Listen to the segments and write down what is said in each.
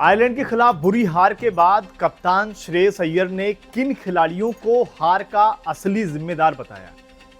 Ireland के खिलाफ बुरी हार के बाद कप्तान श्रेयस अय्यर ने किन खिलाड़ियों को हार का असली जिम्मेदार बताया।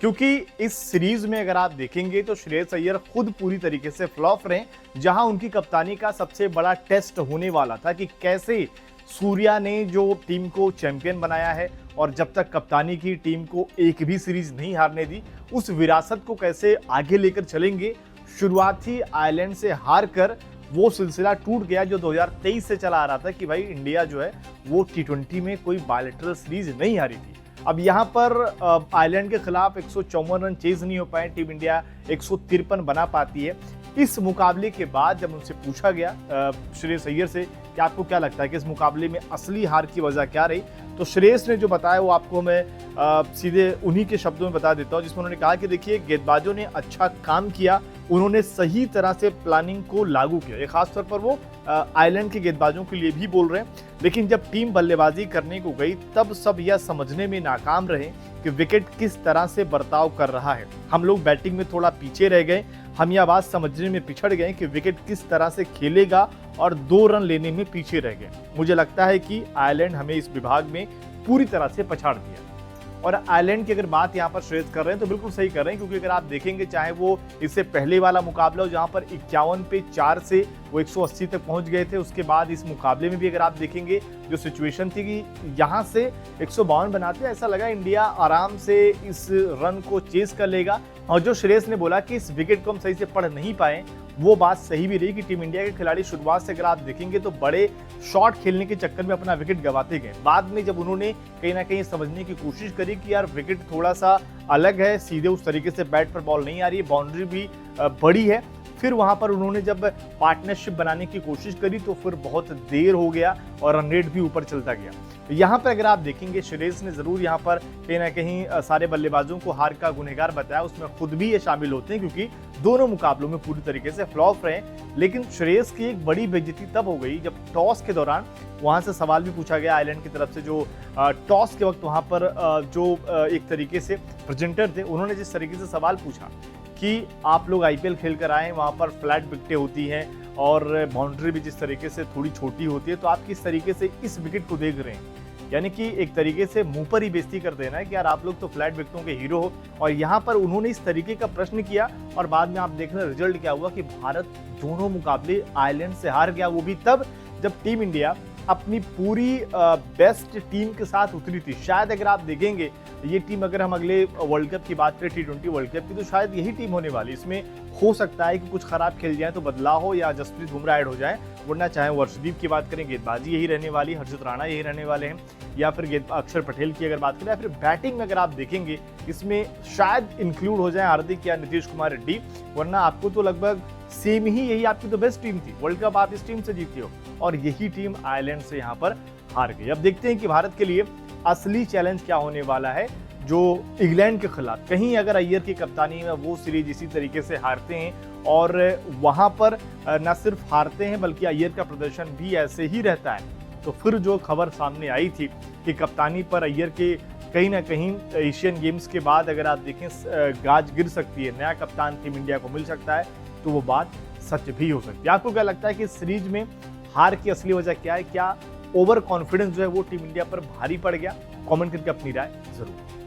क्योंकि इस सीरीज में अगर आप देखेंगे तो श्रेयस अय्यर खुद पूरी तरीके से फ्लॉप रहे, जहां उनकी कप्तानी का सबसे बड़ा टेस्ट होने वाला था कि कैसे सूर्या ने जो टीम को चैंपियन बनाया है और जब तक कप्तानी की टीम को एक भी सीरीज नहीं हारने दी, उस विरासत को कैसे आगे लेकर चलेंगे। शुरुआती आयरलैंड से हार कर वो सिलसिला टूट गया जो 2023 से चला आ रहा था कि भाई इंडिया जो है वो T20 में कोई बायलैटरल सीरीज नहीं हारी थी। अब यहाँ पर आयरलैंड के खिलाफ 154 रन चेज नहीं हो पाए, टीम इंडिया 153 बना पाती है। इस मुकाबले के बाद जब उनसे पूछा गया श्रेयस अय्यर से कि आपको क्या लगता है कि इस मुकाबले में असली हार की वजह क्या रही, तो श्रेयस ने जो बताया वो आपको मैं सीधे उन्हीं के शब्दों में बता देता हूं, जिसमें उन्होंने कहा कि देखिए गेंदबाजों ने अच्छा काम किया, उन्होंने सही तरह से प्लानिंग को लागू किया। ये खास तौर पर वो आयरलैंड के गेंदबाजों के लिए भी बोल रहे हैं। लेकिन जब टीम बल्लेबाजी करने को गई तब सब यह समझने में नाकाम रहे कि विकेट किस तरह से बर्ताव कर रहा है। हम लोग बैटिंग में थोड़ा पीछे रह गए, हम यह बात समझने में पिछड़ गए कि विकेट किस तरह से खेलेगा और 2 रन लेने में पीछे रह गए। मुझे लगता है कि आयरलैंड हमें इस विभाग में पूरी तरह से पछाड़ दिया। और आयरलैंड की अगर बात यहाँ पर श्रेयस कर रहे हैं तो बिल्कुल सही कर रहे हैं, क्योंकि अगर आप देखेंगे चाहे वो इससे पहले वाला मुकाबला हो जहाँ पर 51 पे 4 से वो 180 तक पहुंच गए थे, उसके बाद इस मुकाबले में भी अगर आप देखेंगे जो सिचुएशन थी कि यहाँ से 152 बनाते ऐसा लगा इंडिया आराम से इस रन को चेस कर लेगा। और जो श्रेयस ने बोला कि इस विकेट को हम सही से पढ़ नहीं पाए, वो बात सही भी रही कि टीम इंडिया के खिलाड़ी शुरुआत से अगर आप देखेंगे तो बड़े शॉट खेलने के चक्कर में अपना विकेट गंवाते गए। बाद में जब उन्होंने कहीं ना कहीं समझने की कोशिश करी कि यार विकेट थोड़ा सा अलग है, सीधे उस तरीके से बैट पर बॉल नहीं आ रही है, बाउंड्री भी बड़ी है, फिर वहां पर उन्होंने जब पार्टनरशिप बनाने की कोशिश करी तो फिर बहुत देर हो गया और रन रेट भी ऊपर चलता गया। यहाँ पर अगर आप देखेंगे श्रेयस ने जरूर यहाँ पर कहीं ना कहीं सारे बल्लेबाजों को हार का गुनहगार बताया, उसमें खुद भी ये शामिल होते हैं क्योंकि दोनों मुकाबलों में पूरी तरीके से फ्लॉप रहे। लेकिन श्रेयस की एक बड़ी बेइज्जती तब हो गई जब टॉस के दौरान वहां से सवाल भी पूछा गया आयरलैंड की तरफ से, जो टॉस के वक्त वहां पर जो एक तरीके से प्रेजेंटर थे, उन्होंने जिस तरीके से सवाल पूछा कि आप लोग IPL खेल कर आए, वहाँ पर फ्लैट विकेटें होती हैं और बाउंड्री भी जिस तरीके से थोड़ी छोटी होती है, तो आप किस तरीके से इस विकेट को देख रहे हैं। यानी कि एक तरीके से मुंह पर ही बेइज्जती कर देना है कि यार आप लोग तो फ्लैट विकेटों के हीरो हो। और यहाँ पर उन्होंने इस तरीके का प्रश्न किया और बाद में आप देख रहे हैं रिजल्ट क्या हुआ कि भारत दोनों मुकाबले आयरलैंड से हार गया, वो भी तब जब टीम इंडिया अपनी पूरी बेस्ट टीम के साथ उतरी थी। शायद अगर आप देखेंगे ये टीम, अगर हम अगले वर्ल्ड कप की बात करें T20 वर्ल्ड कप की, तो शायद यही टीम होने वाली। इसमें हो सकता है कि कुछ खराब खेल जाए तो बदलाव हो या जसप्रीत बुमराह ऐड हो जाए, वरना चाहे वर्षदीप की बात करें गेंदबाजी यही रहने वाली, हर्षित राणा यही रहने वाले हैं, या फिर अक्षर पटेल की अगर बात करें, या फिर बैटिंग में अगर आप देखेंगे इसमें शायद इंक्लूड हो जाए हार्दिक या नीतीश कुमार रेड्डी, वरना आपको तो लगभग सेम ही यही आपकी तो बेस्ट टीम थी। वर्ल्ड कप आप इस टीम से जीते हो और यही टीम आयरलैंड से यहाँ पर हार गई। अब देखते हैं कि भारत के लिए असली चैलेंज क्या होने वाला है जो इंग्लैंड के खिलाफ। कहीं अगर अय्यर की कप्तानी में वो सीरीज इसी तरीके से हारते हैं और वहां पर न सिर्फ हारते हैं बल्कि अय्यर का प्रदर्शन भी ऐसे ही रहता है, तो फिर जो खबर सामने आई थी कि कप्तानी पर अय्यर के कहीं ना कहीं एशियन गेम्स के बाद अगर आप देखें गाज गिर सकती है, नया कप्तान टीम इंडिया को मिल सकता है, तो वो बात सच भी हो सकती है। आपको क्या लगता है कि इस सीरीज में हार की असली वजह क्या है? क्या ओवर कॉन्फिडेंस जो है वो टीम इंडिया पर भारी पड़ गया? कमेंट करके अपनी राय जरूर।